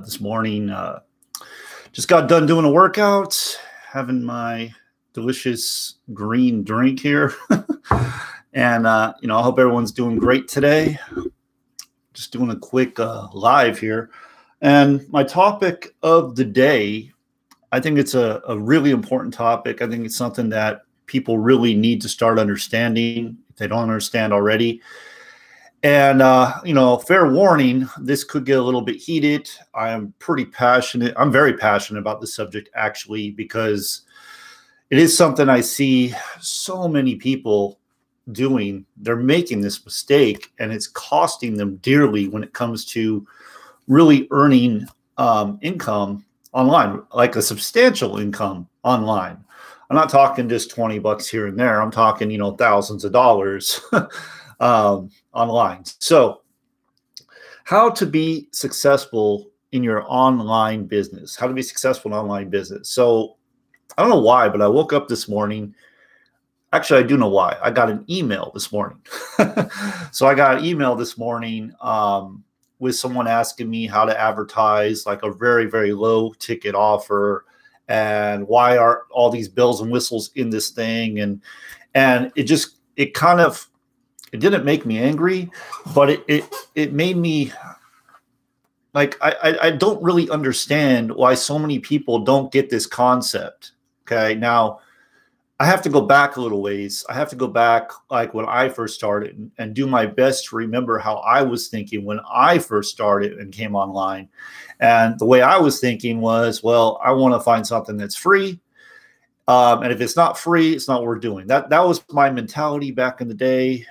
This morning. Just got done doing a workout, having my delicious green drink here. And, I hope everyone's doing great today. Just doing a quick live here. And my topic of the day, I think it's a really important topic. I think it's something that people really need to start understanding if they don't understand already. And, fair warning, this could get a little bit heated. I'm pretty passionate. I'm very passionate about the subject, actually, because it is something I see so many people doing. They're making this mistake, and it's costing them dearly when it comes to really earning income online, like a substantial income online. I'm not talking just $20 here and there. I'm talking, thousands of dollars online. So how to be successful in your online business, how to be successful in online business. So I don't know why, but I woke up this morning. Actually, I do know why. I got an email this morning. So I got an email this morning with someone asking me how to advertise like a very, very low ticket offer, and why are all these bells and whistles in this thing. And it didn't make me angry, but it made me like, I don't really understand why so many people don't get this concept. Okay. Now I have to go back a little ways. I have to go back like when I first started and do my best to remember how I was thinking when I first started and came online. And the way I was thinking was, well, I want to find something that's free. And if it's not free, it's not worth doing. That was my mentality back in the day.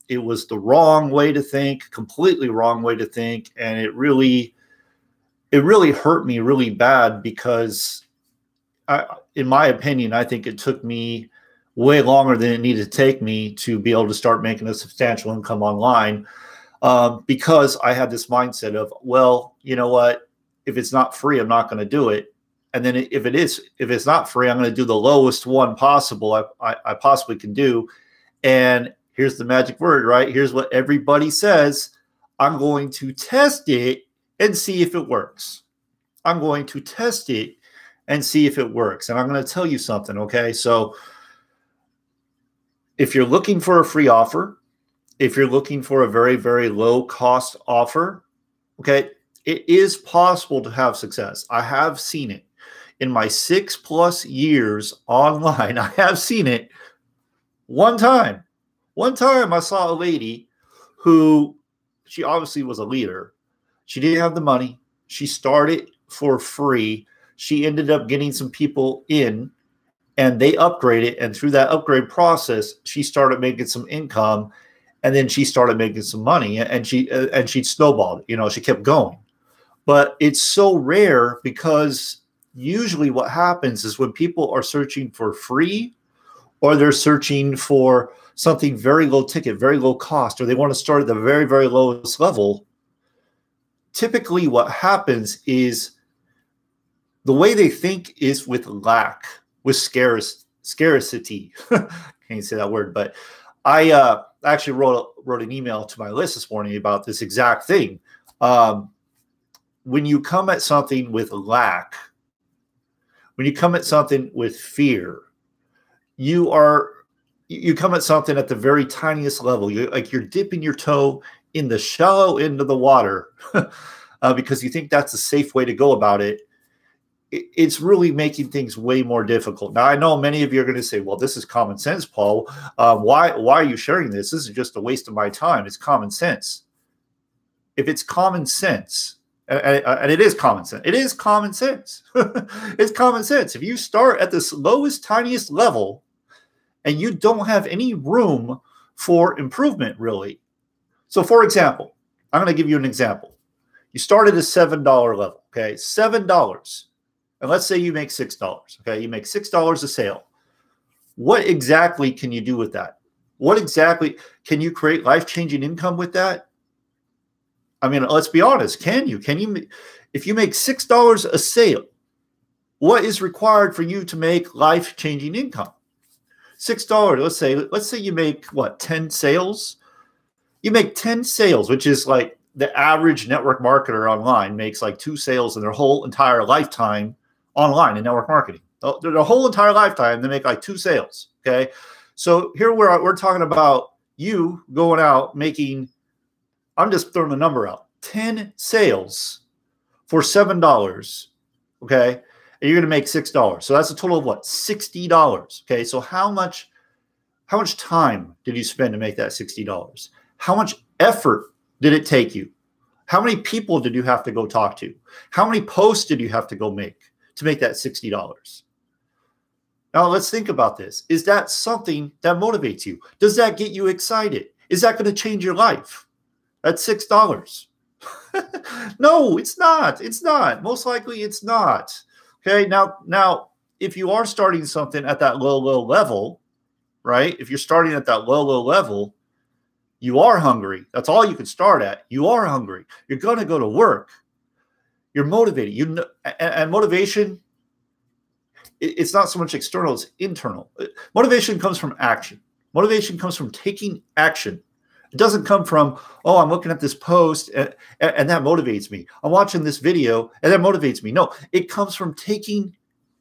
It was the wrong way to think, completely wrong way to think. And it really hurt me really bad because in my opinion, I think it took me way longer than it needed to take me to be able to start making a substantial income online, because I had this mindset of, well, you know what? If it's not free, I'm not going to do it. And then if it's not free, I'm going to do the lowest one possible I possibly can do. And here's the magic word, right? Here's what everybody says. I'm going to test it and see if it works. I'm going to test it and see if it works. And I'm going to tell you something, okay? So if you're looking for a free offer, if you're looking for a very, very low cost offer, okay, it is possible to have success. I have seen it. In my 6+ years online, I have seen it. One time I saw a lady who, she obviously was a leader. She didn't have the money. She started for free. She ended up getting some people in, and they upgraded. And through that upgrade process, she started making some income, and then she started making some money, and she snowballed. She kept going. But it's so rare because usually what happens is when people are searching for free, or they're searching for something very low ticket, very low cost, or they want to start at the very, very lowest level, typically what happens is the way they think is with lack, with scarcity. Can't even say that word, but I actually wrote an email to my list this morning about this exact thing. When you come at something with lack, when you come at something with fear, you come at something at the very tiniest level. You're dipping your toe in the shallow end of the water because you think that's a safe way to go about it. It's really making things way more difficult. Now, I know many of you are going to say, well, this is common sense, Paul. Why are you sharing this? This is just a waste of my time. It's common sense. If it's common sense, and it is common sense. It is common sense. It's common sense. If you start at this lowest, tiniest level and you don't have any room for improvement, really. So, for example, I'm going to give you an example. You start at a $7 level, okay? $7. And let's say you make $6, okay? You make $6 a sale. What exactly can you do with that? What exactly can you create life-changing income with that? I mean, let's be honest. Can you, if you make $6 a sale, what is required for you to make life-changing income? $6, let's say you make 10 sales. You make 10 sales, which is like the average network marketer online makes like 2 sales in their whole entire lifetime online in network marketing. Their whole entire lifetime, they make like 2 sales. Okay. So here we're talking about you going out making, I'm just throwing a number out, 10 sales for $7. Okay. And you're going to make $6. So that's a total of what? $60. Okay. So how much time did you spend to make that $60? How much effort did it take you? How many people did you have to go talk to? How many posts did you have to go make to make that $60? Now let's think about this. Is that something that motivates you? Does that get you excited? Is that going to change your life? That's $6. No, it's not. It's not. Most likely it's not. Okay. Now, if you are starting something at that low level, right? If you're starting at that low level, you are hungry. That's all you can start at. You are hungry. You're going to go to work. You're motivated. And motivation, it's not so much external, it's internal. Motivation comes from action. Motivation comes from taking action. It doesn't come from, oh, I'm looking at this post and that motivates me. I'm watching this video and that motivates me. No, it comes from taking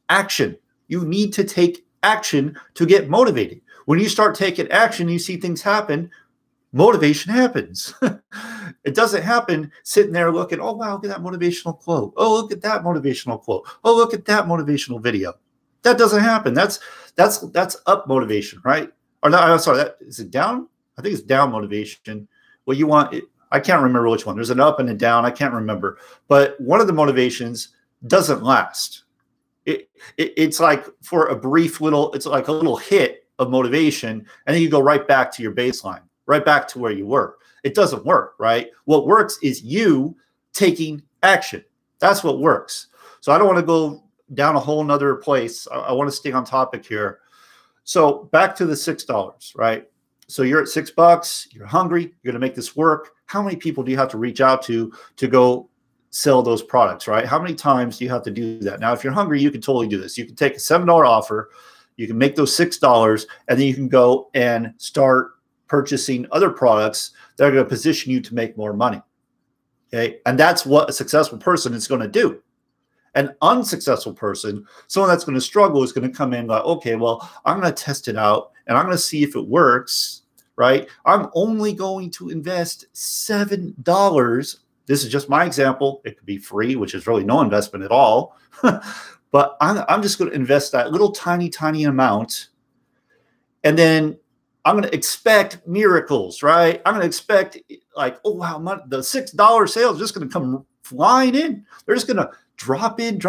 action. You need to take action to get motivated. When you start taking action, you see things happen, motivation happens. It doesn't happen sitting there looking, oh, wow, look at that motivational quote. Oh, look at that motivational quote. Oh, look at that motivational video. That doesn't happen. That's up motivation, right? Or no, I'm sorry, is it down? I think it's down motivation. What you want, I can't remember which one. There's an up and a down. I can't remember. But one of the motivations doesn't last. It's like for a brief little, it's like a little hit of motivation, and then you go right back to your baseline, right back to where you were. It doesn't work, right? What works is you taking action. That's what works. So I don't want to go down a whole nother place. I want to stay on topic here. So back to the $6, right? So you're at $6, you're hungry, you're going to make this work. How many people do you have to reach out to go sell those products, right? How many times do you have to do that? Now, if you're hungry, you can totally do this. You can take a $7 offer, you can make those $6, and then you can go and start purchasing other products that are going to position you to make more money. Okay. And that's what a successful person is going to do. An unsuccessful person, someone that's going to struggle, is going to come in like, okay, well, I'm going to test it out and I'm going to see if it works, right? I'm only going to invest $7. This is just my example. It could be free, which is really no investment at all. But I'm just going to invest that little tiny amount. And then I'm going to expect miracles, right? I'm going to expect like, oh, wow, the $6 sale is just going to come flying in. They're just going to drop in,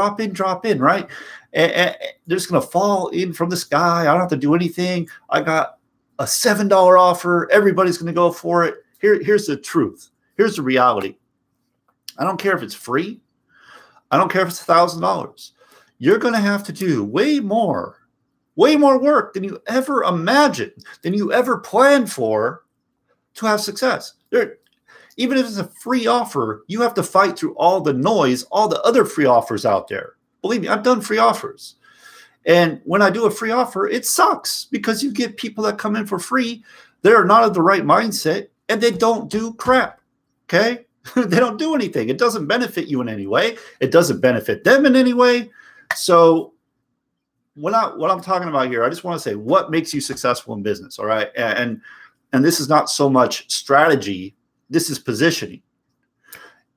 right? And they're just going to fall in from the sky. I don't have to do anything. I got a $7 offer. Everybody's going to go for it. Here's the truth. Here's the reality. I don't care if it's free. I don't care if it's $1,000. You're going to have to do way more work than you ever imagined, than you ever planned for to have success. Even if it's a free offer, you have to fight through all the noise, all the other free offers out there. Believe me, I've done free offers. And when I do a free offer, it sucks because you get people that come in for free. They're not of the right mindset and they don't do crap. Okay? They don't do anything. It doesn't benefit you in any way. It doesn't benefit them in any way. So what I'm talking about here, I just want to say what makes you successful in business. All right. And this is not so much strategy. This is positioning.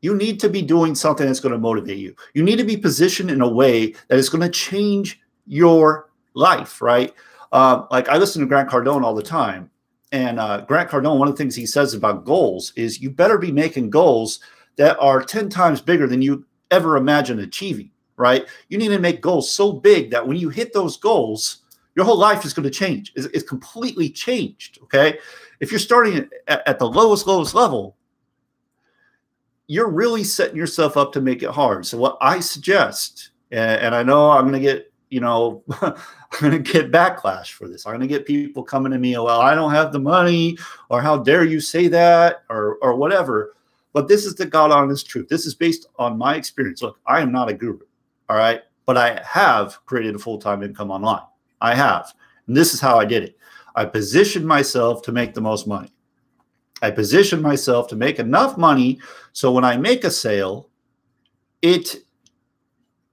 You need to be doing something that's going to motivate you. You need to be positioned in a way that is going to change your life, right? Like I listen to Grant Cardone all the time. And Grant Cardone, one of the things he says about goals is you better be making goals that are 10 times bigger than you ever imagined achieving, right? You need to make goals so big that when you hit those goals, your whole life is going to change. It's completely changed, okay? If you're starting at the lowest level, you're really setting yourself up to make it hard. So what I suggest, and I know I'm going to get, I'm going to get backlash for this. I'm going to get people coming to me, well, I don't have the money, or how dare you say that, or whatever. But this is the God honest truth. This is based on my experience. Look, I am not a guru, all right? But I have created a full-time income online. I have. And this is how I did it. I positioned myself to make the most money. I position myself to make enough money so when I make a sale, it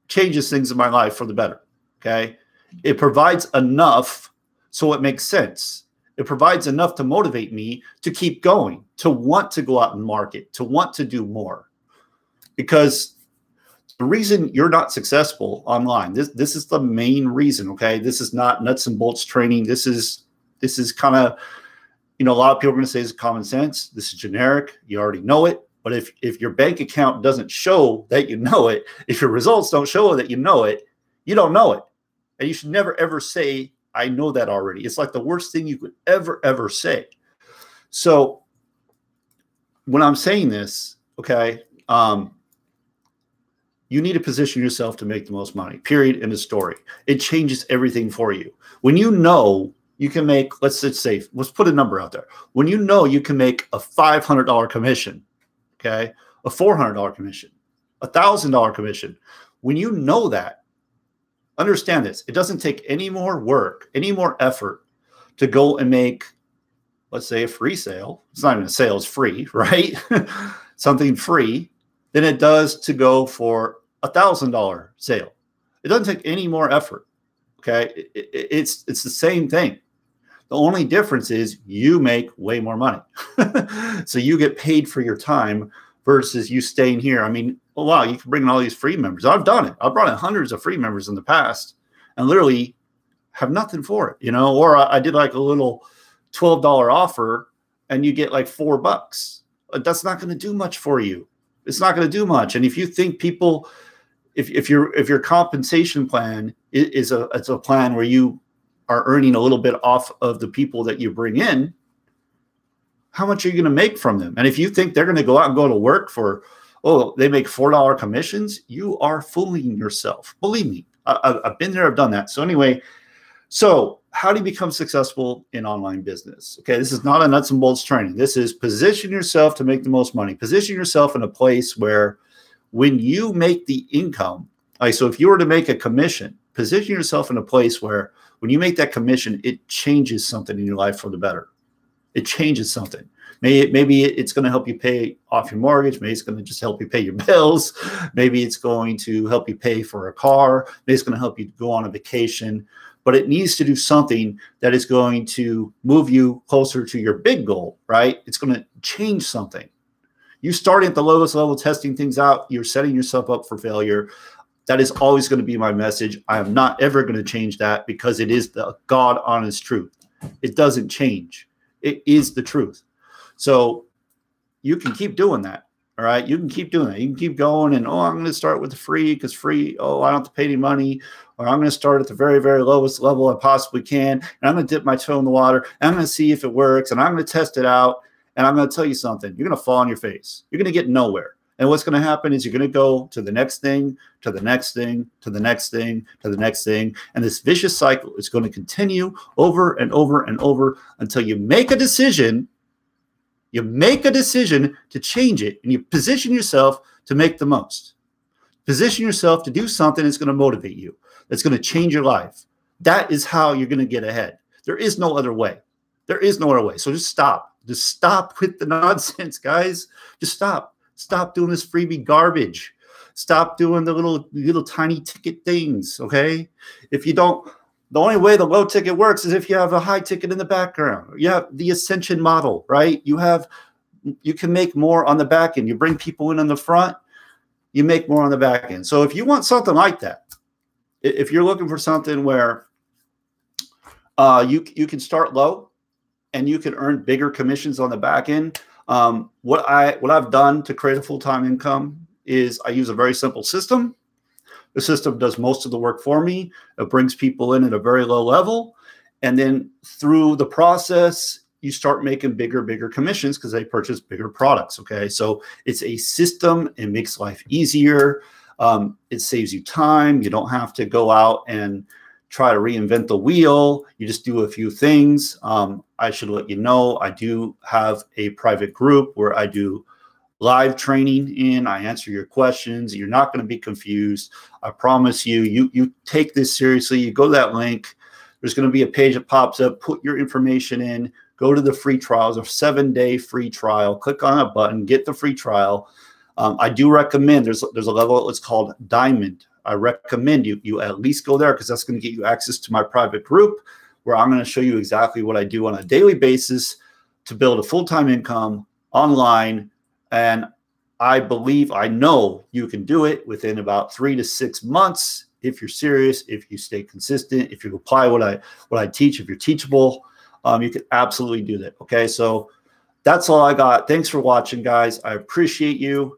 changes things in my life for the better. Okay. It provides enough so it makes sense. It provides enough to motivate me to keep going, to want to go out and market, to want to do more. Because the reason you're not successful online, this is the main reason. Okay. This is not nuts and bolts training. This is kind of, a lot of people are going to say it's common sense. This is generic. You already know it. But if your bank account doesn't show that you know it, if your results don't show that you know it, you don't know it. And you should never, ever say, I know that already. It's like the worst thing you could ever say. So when I'm saying this, okay, you need to position yourself to make the most money, period, in the story. It changes everything for you. When you know you can make, let's put a number out there. When you know you can make a $500 commission, okay, a $400 commission, a $1,000 commission, when you know that, understand this, it doesn't take any more work, any more effort to go and make, let's say, a free sale. It's not even a sale, it's free, right? Something free than it does to go for a $1,000 sale. It doesn't take any more effort. Okay. It's the same thing. The only difference is you make way more money. So you get paid for your time versus you staying here. I mean, oh, wow, you can bring in all these free members. I've done it. I've brought in hundreds of free members in the past and literally have nothing for it, or I did like a little $12 offer and you get like $4. That's not going to do much for you. It's not going to do much. And if you think people, if your compensation plan is a plan where you are earning a little bit off of the people that you bring in, how much are you going to make from them? And if you think they're going to go out and go to work for, they make $4 commissions, you are fooling yourself. Believe me, I've been there, I've done that. So anyway, how do you become successful in online business? Okay, this is not a nuts and bolts training. This is position yourself to make the most money. Position yourself in a place where when you make the income, so if you were to make a commission, position yourself in a place where when you make that commission, it changes something in your life for the better. It changes something. Maybe it's going to help you pay off your mortgage. Maybe it's going to just help you pay your bills. Maybe it's going to help you pay for a car. Maybe it's going to help you go on a vacation. But it needs to do something that is going to move you closer to your big goal, right? It's going to change something. You starting at the lowest level, testing things out, you're setting yourself up for failure. That is always going to be my message. I am not ever going to change that because it is the God honest truth. It doesn't change. It is the truth. So you can keep doing that. All right. You can keep doing that. You can keep going and, I'm going to start with the free because free, I don't have to pay any money. Or I'm going to start at the very, very lowest level I possibly can. And I'm going to dip my toe in the water. And I'm going to see if it works. And I'm going to test it out. And I'm going to tell you something. You're going to fall on your face. You're going to get nowhere. And what's going to happen is you're going to go to the next thing, to the next thing, to the next thing, to the next thing. And this vicious cycle is going to continue over and over and over until you make a decision. You make a decision to change it and you position yourself to make the most. Position yourself to do something that's going to motivate you, that's going to change your life. That is how you're going to get ahead. There is no other way. There is no other way. So just stop. Just stop with the nonsense, guys. Just stop. Stop doing this freebie garbage. Stop doing the little tiny ticket things, okay? If you don't, the only way the low ticket works is if you have a high ticket in the background. You have the ascension model, right? You can make more on the back end. You bring people in on the front, you make more on the back end. So if you want something like that, if you're looking for something where you can start low and you can earn bigger commissions on the back end, what I've done to create a full-time income is I use a very simple system. The system does most of the work for me. It brings people in at a very low level. And then through the process, you start making bigger commissions because they purchase bigger products. Okay. So it's a system. It makes life easier. It saves you time. You don't have to go out and try to reinvent the wheel. You just do a few things. I should let you know, I do have a private group where I do live training in. I answer your questions. You're not going to be confused. I promise you, you take this seriously. You go to that link. There's going to be a page that pops up. Put your information in. go to the free trials, a 7-day free trial. Click on a button, get the free trial. I do recommend there's a level that's called Diamond. I recommend you at least go there because that's going to get you access to my private group where I'm going to show you exactly what I do on a daily basis to build a full-time income online. And I know you can do it within about 3 to 6 months if you're serious, if you stay consistent, if you apply what I teach, if you're teachable, you can absolutely do that. Okay, so that's all I got. Thanks for watching, guys. I appreciate you.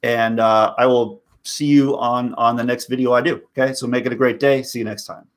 And I will see you on the next video I do. Okay, so make it a great day. See you next time.